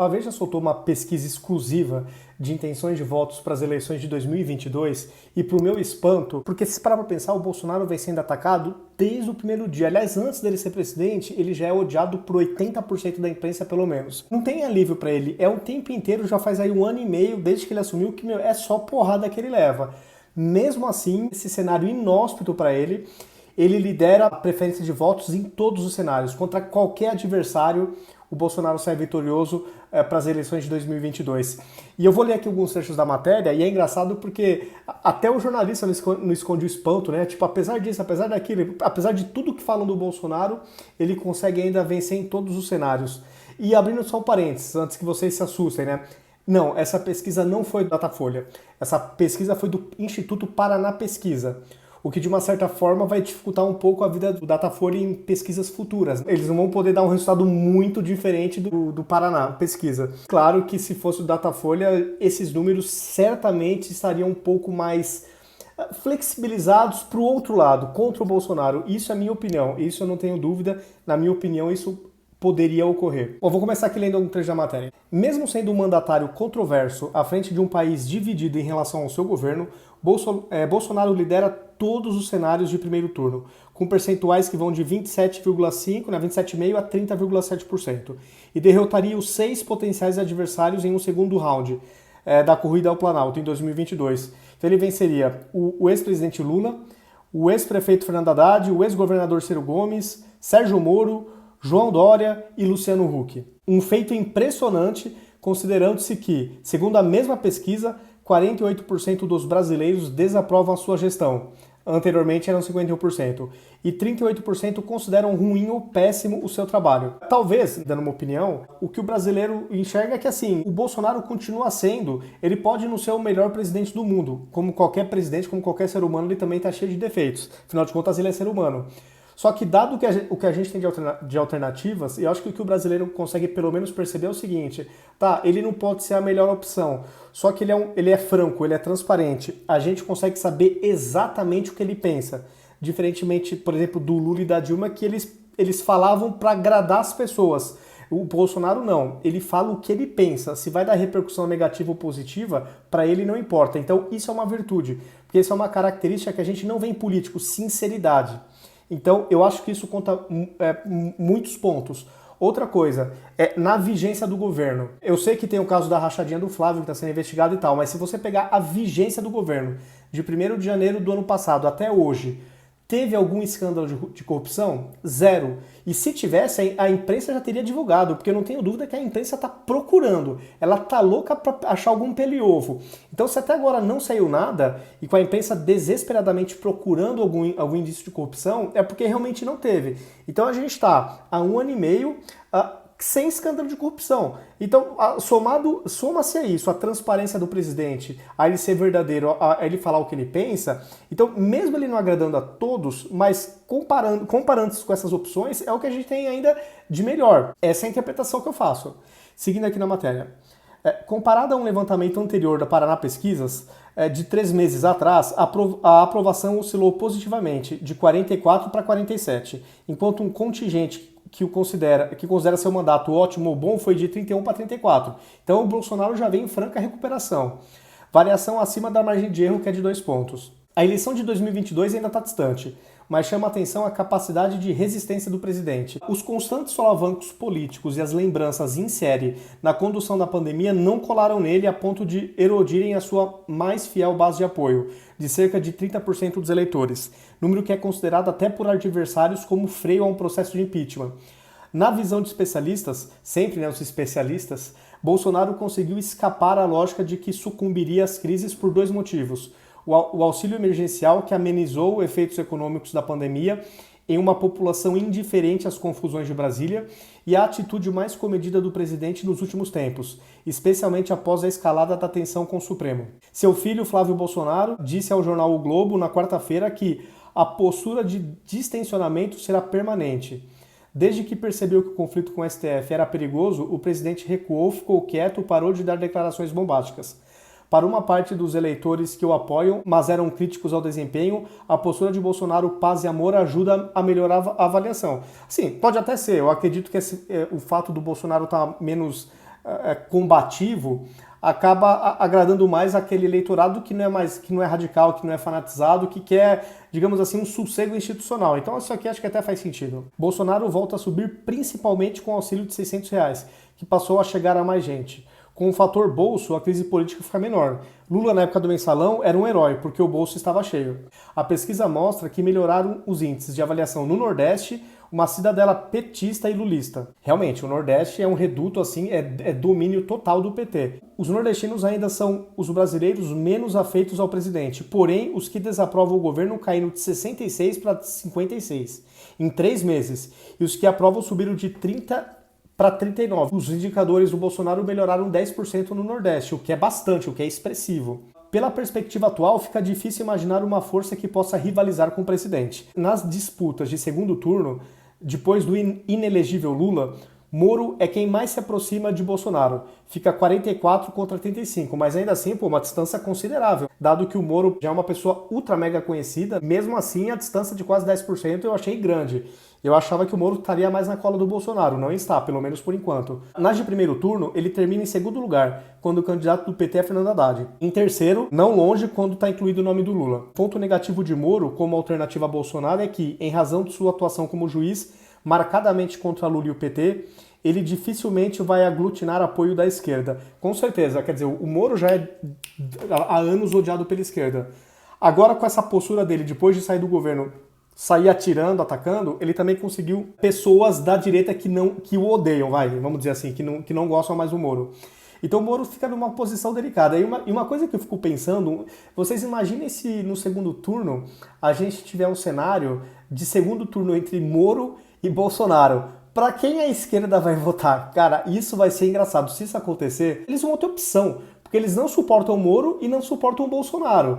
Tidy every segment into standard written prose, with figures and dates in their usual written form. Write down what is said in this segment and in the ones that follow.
A Veja soltou uma pesquisa exclusiva de intenções de votos para as eleições de 2022 e, para o meu espanto, porque se parar para pensar, o Bolsonaro vem sendo atacado desde o primeiro dia. Aliás, antes dele ser presidente, ele já é odiado por 80% da imprensa, pelo menos. Não tem alívio para ele, é o tempo inteiro, já faz aí 1 ano e meio, desde que ele assumiu, que é só porrada que ele leva. Mesmo assim, esse cenário inóspito para ele lidera a preferência de votos em todos os cenários. Contra qualquer adversário, o Bolsonaro sai vitorioso para as eleições de 2022. E eu vou ler aqui alguns trechos da matéria, e é engraçado porque até o jornalista não esconde o espanto, né? Tipo, apesar disso, apesar daquilo, apesar de tudo que falam do Bolsonaro, ele consegue ainda vencer em todos os cenários. E abrindo só um parênteses, antes que vocês se assustem, né? Não, essa pesquisa não foi do Datafolha. Essa pesquisa foi do Instituto Paraná Pesquisa, o que de uma certa forma vai dificultar um pouco a vida do Datafolha em pesquisas futuras. Eles não vão poder dar um resultado muito diferente do Paraná Pesquisa. Claro que se fosse o Datafolha, esses números certamente estariam um pouco mais flexibilizados para o outro lado, contra o Bolsonaro. Isso é a minha opinião, isso eu não tenho dúvida. Na minha opinião, isso poderia ocorrer. Bom, vou começar aqui lendo um trecho da matéria. Mesmo sendo um mandatário controverso à frente de um país dividido em relação ao seu governo, Bolsonaro lidera todos os cenários de primeiro turno, com percentuais que vão de 27,5%, 27,5% a 30,7%, e derrotaria os 6 potenciais adversários em um segundo round da corrida ao Planalto em 2022. Então ele venceria o ex-presidente Lula, o ex-prefeito Fernando Haddad, o ex-governador Ciro Gomes, Sérgio Moro, João Dória e Luciano Huck. Um feito impressionante, considerando-se que, segundo a mesma pesquisa, 48% dos brasileiros desaprovam a sua gestão. Anteriormente eram 51%. E 38% consideram ruim ou péssimo o seu trabalho. Talvez, dando uma opinião, o que o brasileiro enxerga é que assim, o Bolsonaro continua sendo, ele pode não ser o melhor presidente do mundo. Como qualquer presidente, como qualquer ser humano, ele também está cheio de defeitos. Afinal de contas, ele é ser humano. Só que dado o que a gente tem de alternativas, eu acho que o que o brasileiro consegue pelo menos perceber é o seguinte, tá, ele não pode ser a melhor opção, só que ele é franco, ele é transparente, a gente consegue saber exatamente o que ele pensa, diferentemente, por exemplo, do Lula e da Dilma, que eles falavam para agradar as pessoas. O Bolsonaro não, ele fala o que ele pensa, se vai dar repercussão negativa ou positiva, para ele não importa. Então isso é uma virtude, porque isso é uma característica que a gente não vê em político, sinceridade. Então, eu acho que isso conta muitos pontos. Outra coisa, na vigência do governo. Eu sei que tem o caso da rachadinha do Flávio, que está sendo investigado e tal, mas se você pegar a vigência do governo, de 1º de janeiro do ano passado até hoje, teve algum escândalo de corrupção? Zero. E se tivesse, a imprensa já teria divulgado, porque eu não tenho dúvida que a imprensa está procurando. Ela está louca para achar algum pelo-ovo. Então, se até agora não saiu nada, e com a imprensa desesperadamente procurando algum indício de corrupção, é porque realmente não teve. Então, a gente está há 1 ano e meio sem escândalo de corrupção. Então, soma-se a isso, a transparência do presidente, a ele ser verdadeiro, a ele falar o que ele pensa. Então, mesmo ele não agradando a todos, mas comparando-se com essas opções, é o que a gente tem ainda de melhor. Essa é a interpretação que eu faço. Seguindo aqui na matéria. Comparado a um levantamento anterior da Paraná Pesquisas, de 3 meses atrás, a aprovação oscilou positivamente, de 44 para 47, enquanto um contingente que considera seu mandato ótimo ou bom foi de 31 para 34. Então o Bolsonaro já vem em franca recuperação. Variação acima da margem de erro, que é de 2 pontos. A eleição de 2022 ainda está distante, mas chama a atenção a capacidade de resistência do presidente. Os constantes solavancos políticos e as lembranças em série na condução da pandemia não colaram nele a ponto de erodirem a sua mais fiel base de apoio, de cerca de 30% dos eleitores, número que é considerado até por adversários como freio a um processo de impeachment. Na visão de especialistas, sempre os especialistas, Bolsonaro conseguiu escapar à lógica de que sucumbiria às crises por 2 motivos. O auxílio emergencial, que amenizou efeitos econômicos da pandemia em uma população indiferente às confusões de Brasília, e a atitude mais comedida do presidente nos últimos tempos, especialmente após a escalada da tensão com o Supremo. Seu filho, Flávio Bolsonaro, disse ao jornal O Globo na quarta-feira que a postura de distensionamento será permanente. Desde que percebeu que o conflito com o STF era perigoso, o presidente recuou, ficou quieto, parou de dar declarações bombásticas. Para uma parte dos eleitores que o apoiam, mas eram críticos ao desempenho, a postura de Bolsonaro, paz e amor, ajuda a melhorar a avaliação. Sim, pode até ser. Eu acredito que o fato do Bolsonaro estar menos combativo, acaba agradando mais aquele eleitorado que não é radical, que não é fanatizado, que quer, digamos assim, um sossego institucional. Então isso aqui acho que até faz sentido. Bolsonaro volta a subir principalmente com o auxílio de R$ 600, que passou a chegar a mais gente. Com o fator bolso, a crise política fica menor. Lula, na época do mensalão, era um herói, porque o bolso estava cheio. A pesquisa mostra que melhoraram os índices de avaliação no Nordeste, uma cidadela petista e lulista. Realmente, o Nordeste é um reduto, assim, é domínio total do PT. Os nordestinos ainda são os brasileiros menos afeitos ao presidente, porém, os que desaprovam o governo caíram de 66 para 56 em 3 meses, e os que aprovam subiram de 30 para 39. Os indicadores do Bolsonaro melhoraram 10% no Nordeste, o que é bastante, o que é expressivo. Pela perspectiva atual, fica difícil imaginar uma força que possa rivalizar com o presidente. Nas disputas de segundo turno, depois do inelegível Lula, Moro é quem mais se aproxima de Bolsonaro. Fica 44 contra 35, mas ainda assim, uma distância considerável. Dado que o Moro já é uma pessoa ultra mega conhecida, mesmo assim a distância de quase 10% eu achei grande. Eu achava que o Moro estaria mais na cola do Bolsonaro, não está, pelo menos por enquanto. Nas de primeiro turno, ele termina em segundo lugar, quando o candidato do PT é Fernando Haddad. Em terceiro, não longe, quando está incluído o nome do Lula. Ponto negativo de Moro, como alternativa a Bolsonaro, é que, em razão de sua atuação como juiz, marcadamente contra Lula e o PT, ele dificilmente vai aglutinar apoio da esquerda. Com certeza, quer dizer, o Moro já é há anos odiado pela esquerda. Agora, com essa postura dele, depois de sair do governo, sair atirando, atacando, ele também conseguiu pessoas da direita que o odeiam, vamos dizer assim, que não gostam mais do Moro. Então o Moro fica numa posição delicada. E uma coisa que eu fico pensando, vocês imaginem se no segundo turno a gente tiver um cenário de segundo turno entre Moro e Bolsonaro. Para quem a esquerda vai votar? Cara, isso vai ser engraçado. Se isso acontecer, eles vão ter opção, porque eles não suportam o Moro e não suportam o Bolsonaro.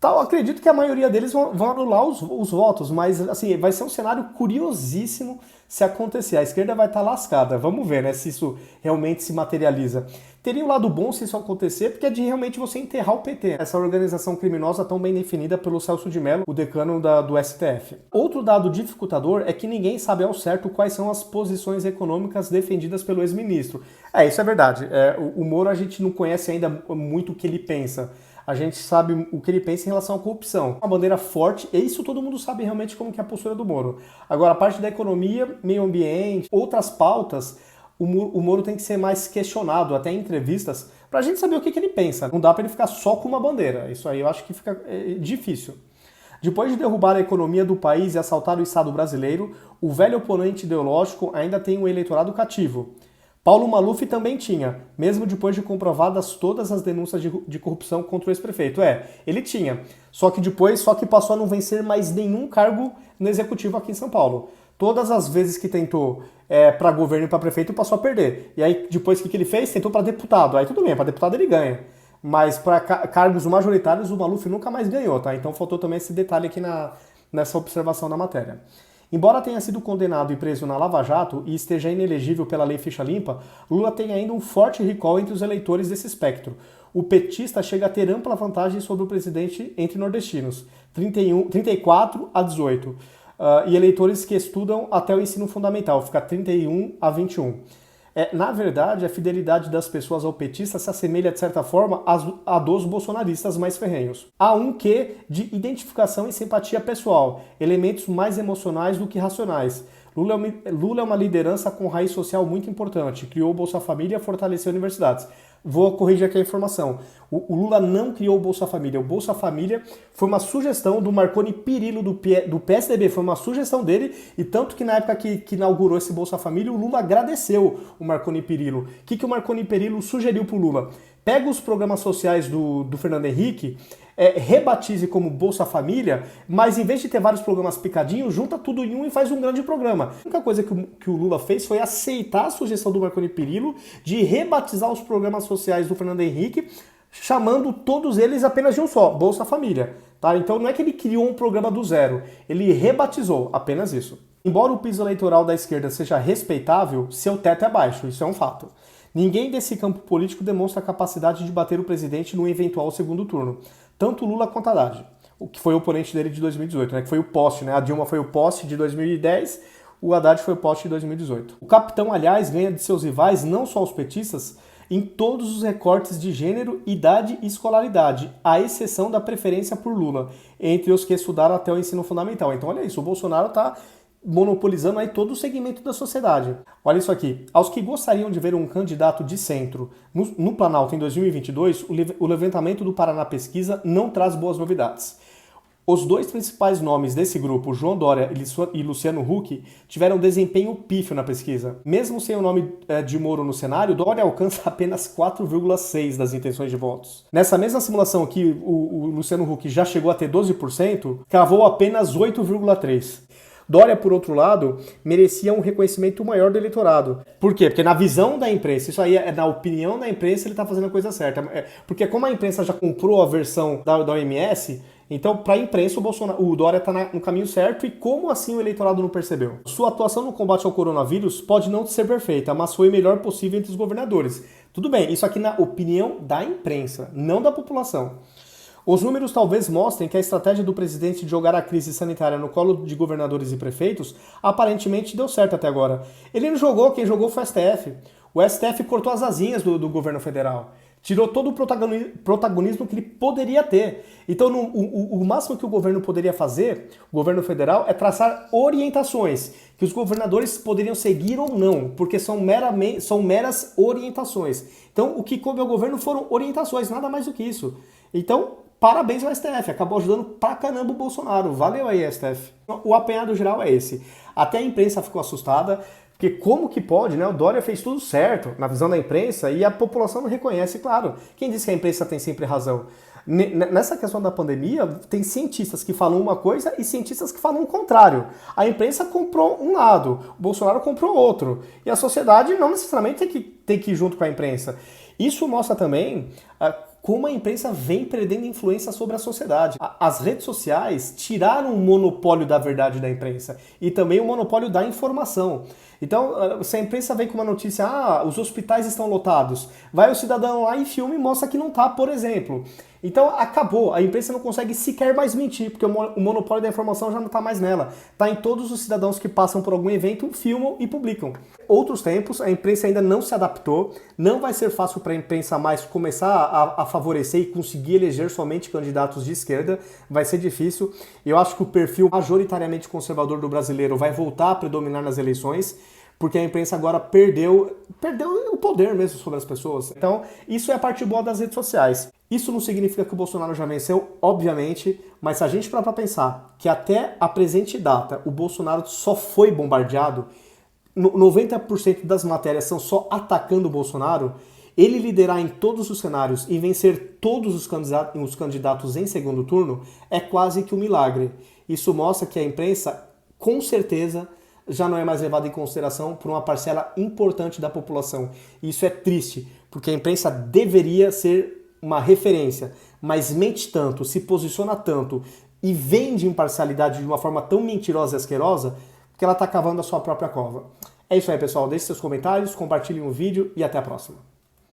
Eu acredito que a maioria deles vão anular os votos, mas assim, vai ser um cenário curiosíssimo se acontecer. A esquerda vai estar lascada. Vamos ver, né, se isso realmente se materializa. Teria um lado bom se isso acontecer, porque é de realmente você enterrar o PT, essa organização criminosa tão bem definida pelo Celso de Mello, o decano do STF. Outro dado dificultador é que ninguém sabe ao certo quais são as posições econômicas defendidas pelo ex-ministro. Isso é verdade. O Moro a gente não conhece ainda muito o que ele pensa. A gente sabe o que ele pensa em relação à corrupção. Uma bandeira forte, e isso todo mundo sabe realmente como que é a postura do Moro. Agora, a parte da economia, meio ambiente, outras pautas, o Moro tem que ser mais questionado, até em entrevistas, pra gente saber o que ele pensa. Não dá pra ele ficar só com uma bandeira. Isso aí eu acho que fica difícil. Depois de derrubar a economia do país e assaltar o Estado brasileiro, o velho oponente ideológico ainda tem um eleitorado cativo. Paulo Maluf também tinha, mesmo depois de comprovadas todas as denúncias de corrupção contra o ex-prefeito. Ele tinha, só que passou a não vencer mais nenhum cargo no executivo aqui em São Paulo. Todas as vezes que tentou para governo e para prefeito, passou a perder. E aí, depois, o que ele fez? Tentou para deputado. Aí tudo bem, para deputado ele ganha. Mas para cargos majoritários, o Maluf nunca mais ganhou, tá? Então faltou também esse detalhe aqui nessa observação da matéria. Embora tenha sido condenado e preso na Lava Jato e esteja inelegível pela Lei Ficha Limpa, Lula tem ainda um forte recall entre os eleitores desse espectro. O petista chega a ter ampla vantagem sobre o presidente entre nordestinos, 34 a 18, e eleitores que estudam até o ensino fundamental, fica 31 a 21. Na verdade, a fidelidade das pessoas ao petista se assemelha, de certa forma, à dos bolsonaristas mais ferrenhos. Há um quê de identificação e simpatia pessoal, elementos mais emocionais do que racionais. Lula é uma liderança com raiz social muito importante, criou o Bolsa Família e fortaleceu universidades. Vou corrigir aqui a informação. O Lula não criou o Bolsa Família. O Bolsa Família foi uma sugestão do Marconi Perillo, do PSDB. Foi uma sugestão dele, e tanto que na época que inaugurou esse Bolsa Família, o Lula agradeceu o Marconi Perillo. O que o Marconi Perillo sugeriu para o Lula? Pega os programas sociais do Fernando Henrique, rebatize como Bolsa Família, mas em vez de ter vários programas picadinhos, junta tudo em um e faz um grande programa. A única coisa que o Lula fez foi aceitar a sugestão do Marconi Perillo de rebatizar os programas sociais do Fernando Henrique, chamando todos eles apenas de um só, Bolsa Família. Tá? Então não é que ele criou um programa do zero, ele rebatizou, apenas isso. Embora o piso eleitoral da esquerda seja respeitável, seu teto é baixo, isso é um fato. Ninguém desse campo político demonstra a capacidade de bater o presidente no eventual segundo turno. Tanto Lula quanto Haddad, o que foi o oponente dele de 2018, né, que foi o poste, né? A Dilma foi o poste de 2010, o Haddad foi poste em 2018. O capitão, aliás, ganha de seus rivais, não só os petistas, em todos os recortes de gênero, idade e escolaridade, à exceção da preferência por Lula, entre os que estudaram até o ensino fundamental. Então olha isso, o Bolsonaro está monopolizando aí todo o segmento da sociedade. Olha isso aqui. Aos que gostariam de ver um candidato de centro no Planalto em 2022, o levantamento do Paraná Pesquisa não traz boas novidades. Os dois principais nomes desse grupo, João Dória e Luciano Huck, tiveram desempenho pífio na pesquisa. Mesmo sem o nome de Moro no cenário, Dória alcança apenas 4,6% das intenções de votos. Nessa mesma simulação que o Luciano Huck já chegou a ter 12%, cravou apenas 8,3%. Dória, por outro lado, merecia um reconhecimento maior do eleitorado. Por quê? Porque na visão da imprensa, isso aí é na opinião da imprensa, ele está fazendo a coisa certa. Porque como a imprensa já comprou a versão da OMS, então, para a imprensa, o Dória está no caminho certo, e como assim o eleitorado não percebeu? Sua atuação no combate ao coronavírus pode não ser perfeita, mas foi o melhor possível entre os governadores. Tudo bem, isso aqui na opinião da imprensa, não da população. Os números talvez mostrem que a estratégia do presidente de jogar a crise sanitária no colo de governadores e prefeitos aparentemente deu certo até agora. Ele não jogou, quem jogou foi o STF. O STF cortou as asinhas do governo federal. Tirou todo o protagonismo que ele poderia ter. Então, o máximo que o governo poderia fazer, o governo federal, é traçar orientações que os governadores poderiam seguir ou não, porque são meras orientações. Então, o que coube ao governo foram orientações, nada mais do que isso. Então, parabéns ao STF, acabou ajudando pra caramba o Bolsonaro. Valeu aí, STF. O apanhado geral é esse. Até a imprensa ficou assustada, porque como que pode, né? O Dória fez tudo certo na visão da imprensa e a população não reconhece, claro. Quem diz que a imprensa tem sempre razão? Nessa questão da pandemia, tem cientistas que falam uma coisa e cientistas que falam o contrário. A imprensa comprou um lado, o Bolsonaro comprou outro. E a sociedade não necessariamente tem que ir junto com a imprensa. Isso mostra também como a imprensa vem perdendo influência sobre a sociedade. As redes sociais tiraram o monopólio da verdade da imprensa e também o monopólio da informação. Então, se a imprensa vem com uma notícia, os hospitais estão lotados, vai o cidadão lá e filma e mostra que não está, por exemplo. Então, acabou. A imprensa não consegue sequer mais mentir, porque o monopólio da informação já não está mais nela. Está em todos os cidadãos que passam por algum evento, filmam e publicam. Outros tempos, a imprensa ainda não se adaptou, não vai ser fácil para a imprensa mais começar a favorecer e conseguir eleger somente candidatos de esquerda, vai ser difícil. Eu acho que o perfil majoritariamente conservador do brasileiro vai voltar a predominar nas eleições, porque a imprensa agora perdeu o poder mesmo sobre as pessoas. Então, isso é a parte boa das redes sociais. Isso não significa que o Bolsonaro já venceu, obviamente, mas se a gente parar para pensar que até a presente data o Bolsonaro só foi bombardeado, 90% das matérias são só atacando o Bolsonaro, ele liderar em todos os cenários e vencer todos os candidatos em segundo turno é quase que um milagre. Isso mostra que a imprensa, com certeza, já não é mais levada em consideração por uma parcela importante da população. E isso é triste, porque a imprensa deveria ser uma referência, mas mente tanto, se posiciona tanto e vende imparcialidade de uma forma tão mentirosa e asquerosa que ela está cavando a sua própria cova. É isso aí, pessoal. Deixe seus comentários, compartilhem o vídeo e até a próxima.